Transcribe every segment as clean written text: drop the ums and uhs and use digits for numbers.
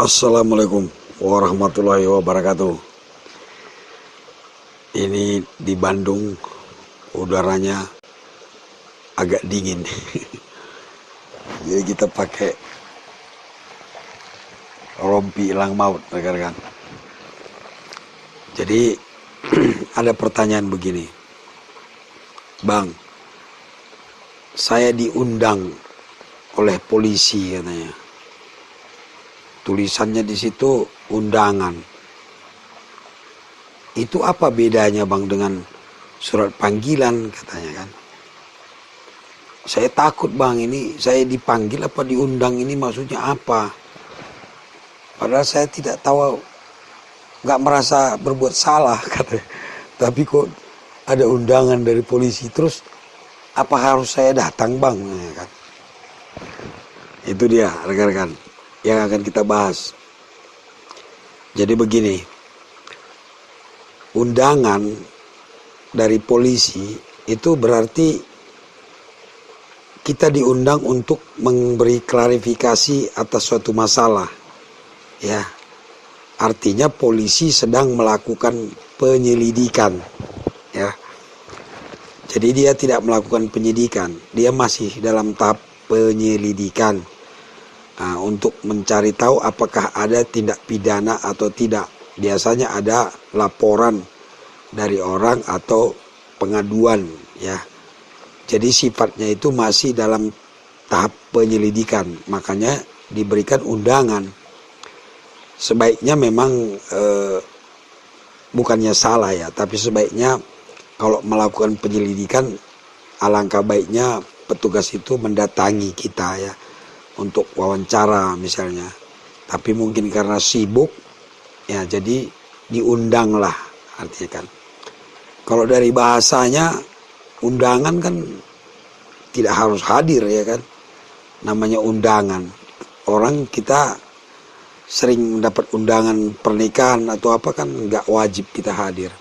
Assalamualaikum warahmatullahi wabarakatuh. Ini di Bandung udaranya agak dingin. Jadi kita pakai rompi ilang maut, rekan-rekan. Jadi ada pertanyaan begini, Bang, saya diundang oleh polisi katanya. Tulisannya di situ undangan. Itu apa bedanya Bang dengan surat panggilan katanya kan? Saya takut Bang, ini saya dipanggil apa diundang, ini maksudnya apa? Padahal saya tidak tahu, nggak merasa berbuat salah katanya. Tapi kok ada undangan dari polisi, terus apa harus saya datang Bang? Ya kan? Itu dia rekan-rekan yang akan kita bahas. Jadi begini, undangan dari polisi itu berarti kita diundang untuk memberi klarifikasi atas suatu masalah. Ya, artinya polisi sedang melakukan penyelidikan. Ya, jadi dia tidak melakukan penyidikan, dia masih dalam tahap penyelidikan. Nah, untuk mencari tahu apakah ada tindak pidana atau tidak. Biasanya ada laporan dari orang atau pengaduan, ya. Jadi sifatnya itu masih dalam tahap penyelidikan, makanya diberikan undangan. Sebaiknya memang bukannya salah ya, tapi sebaiknya kalau melakukan penyelidikan alangkah baiknya petugas itu mendatangi kita ya, untuk wawancara misalnya. Tapi mungkin karena sibuk ya, jadi diundang lah artinya kan. Kalau dari bahasanya undangan kan tidak harus hadir ya kan. Namanya undangan. Orang kita sering mendapat undangan pernikahan atau apa kan nggak wajib kita hadir.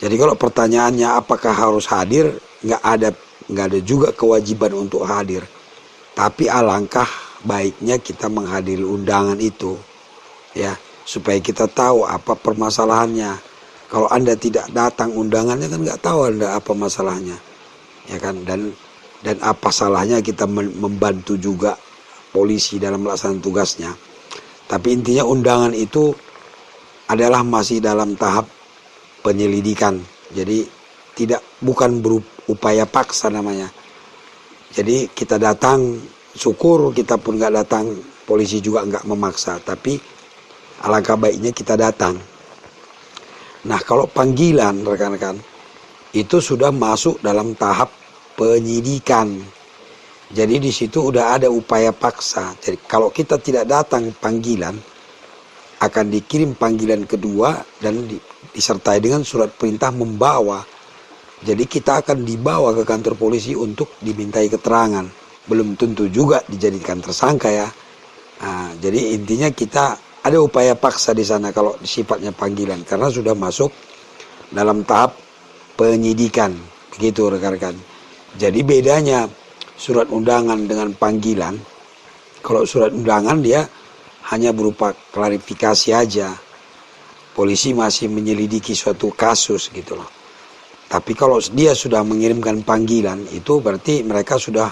Jadi kalau pertanyaannya apakah harus hadir, nggak ada juga kewajiban untuk hadir. Tapi alangkah baiknya kita menghadiri undangan itu, ya, supaya kita tahu apa permasalahannya. Kalau Anda tidak datang undangannya kan nggak tahu Anda apa masalahnya, ya kan? Dan apa salahnya kita membantu juga polisi dalam melaksanakan tugasnya. Tapi intinya undangan itu adalah masih dalam tahap penyelidikan. Jadi bukan berupaya paksa namanya. Jadi kita datang, syukur, kita pun nggak datang, polisi juga nggak memaksa, tapi alangkah baiknya kita datang. Nah kalau panggilan rekan-rekan, itu sudah masuk dalam tahap penyidikan. Jadi di situ udah ada upaya paksa. Jadi kalau kita tidak datang panggilan, akan dikirim panggilan kedua dan disertai dengan surat perintah membawa. Jadi kita akan dibawa ke kantor polisi untuk dimintai keterangan. Belum tentu juga dijadikan tersangka ya. Nah, jadi intinya kita ada upaya paksa di sana kalau sifatnya panggilan. Karena sudah masuk dalam tahap penyidikan. Begitu rekan-rekan. Jadi bedanya surat undangan dengan panggilan. Kalau surat undangan dia hanya berupa klarifikasi aja. Polisi masih menyelidiki suatu kasus gitu loh. Tapi kalau dia sudah mengirimkan panggilan, itu berarti mereka sudah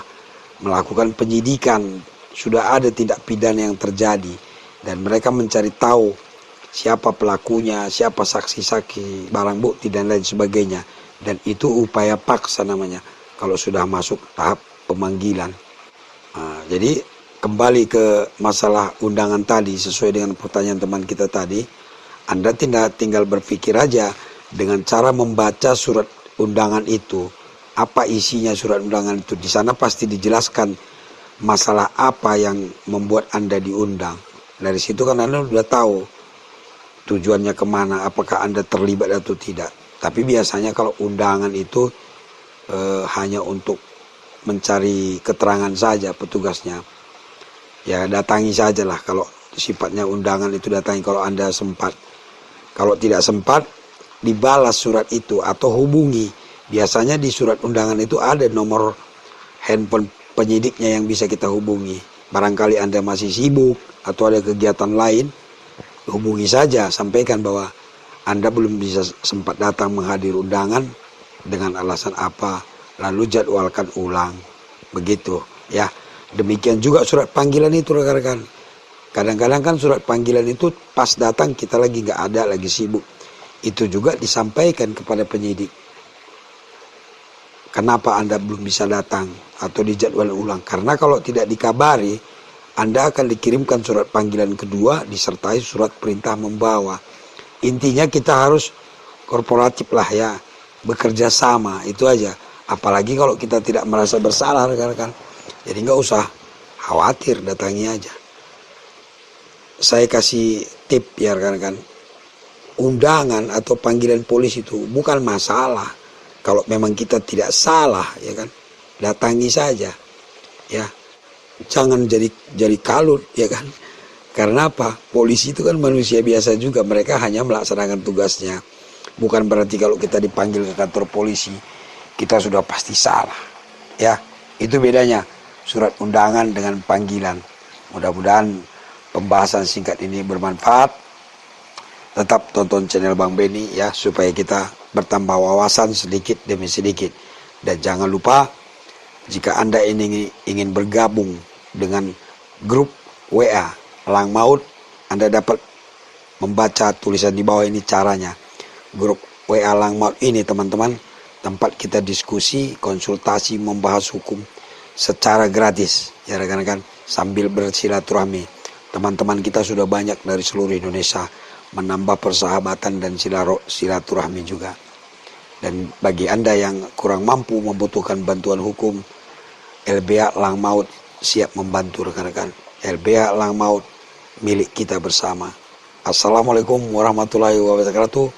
melakukan penyidikan, sudah ada tindak pidana yang terjadi, dan mereka mencari tahu siapa pelakunya, siapa saksi-saksi, barang bukti dan lain sebagainya. Dan itu upaya paksa namanya, kalau sudah masuk tahap pemanggilan. Nah, jadi kembali ke masalah undangan tadi, sesuai dengan pertanyaan teman kita tadi, Anda tinggal berpikir aja, dengan cara membaca surat undangan itu, apa isinya surat undangan itu. Di sana pasti dijelaskan masalah apa yang membuat Anda diundang. Dari situ kan Anda sudah tahu tujuannya kemana, apakah Anda terlibat atau tidak. Tapi biasanya kalau undangan itu hanya untuk mencari keterangan saja petugasnya. Ya datangi sajalah, kalau sifatnya undangan itu datangi kalau Anda sempat. Kalau tidak sempat, dibalas surat itu atau hubungi. Biasanya di surat undangan itu ada nomor handphone penyidiknya yang bisa kita hubungi. Barangkali Anda masih sibuk atau ada kegiatan lain, hubungi saja, sampaikan bahwa Anda belum bisa sempat datang menghadiri undangan dengan alasan apa, lalu jadwalkan ulang. Begitu ya. Demikian juga surat panggilan itu rekan-rekan. Kadang-kadang kan surat panggilan itu pas datang kita lagi nggak ada, lagi sibuk. Itu juga disampaikan kepada penyidik. Kenapa Anda belum bisa datang atau dijadwal ulang? Karena kalau tidak dikabari, Anda akan dikirimkan surat panggilan kedua disertai surat perintah membawa. Intinya kita harus korporatif lah ya, bekerja sama, itu aja. Apalagi kalau kita tidak merasa bersalah rekan-rekan. Jadi nggak usah khawatir, datangi aja. Saya kasih tip ya rekan-rekan. Undangan atau panggilan polisi itu bukan masalah. Kalau memang kita tidak salah ya kan, datangi saja. Ya. Jangan jadi kalut ya kan. Karena apa? Polisi itu kan manusia biasa juga, mereka hanya melaksanakan tugasnya. Bukan berarti kalau kita dipanggil ke kantor polisi kita sudah pasti salah. Ya, itu bedanya surat undangan dengan panggilan. Mudah-mudahan pembahasan singkat ini bermanfaat. Tetap tonton channel Bang Benny ya, supaya kita bertambah wawasan sedikit demi sedikit. Dan jangan lupa, jika Anda ingin bergabung dengan grup WA Lang Maut, Anda dapat membaca tulisan di bawah ini caranya. Grup WA Lang Maut ini teman-teman, tempat kita diskusi, konsultasi, membahas hukum secara gratis ya rekan-rekan, sambil bersilaturahmi. Teman-teman kita sudah banyak dari seluruh Indonesia, menambah persahabatan dan silaturahmi juga. Dan bagi Anda yang kurang mampu membutuhkan bantuan hukum, LBH Lang Maut siap membantu rekan-rekan. LBH Lang Maut milik kita bersama. Assalamualaikum warahmatullahi wabarakatuh.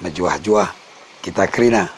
Najwa-jwa kita kerina.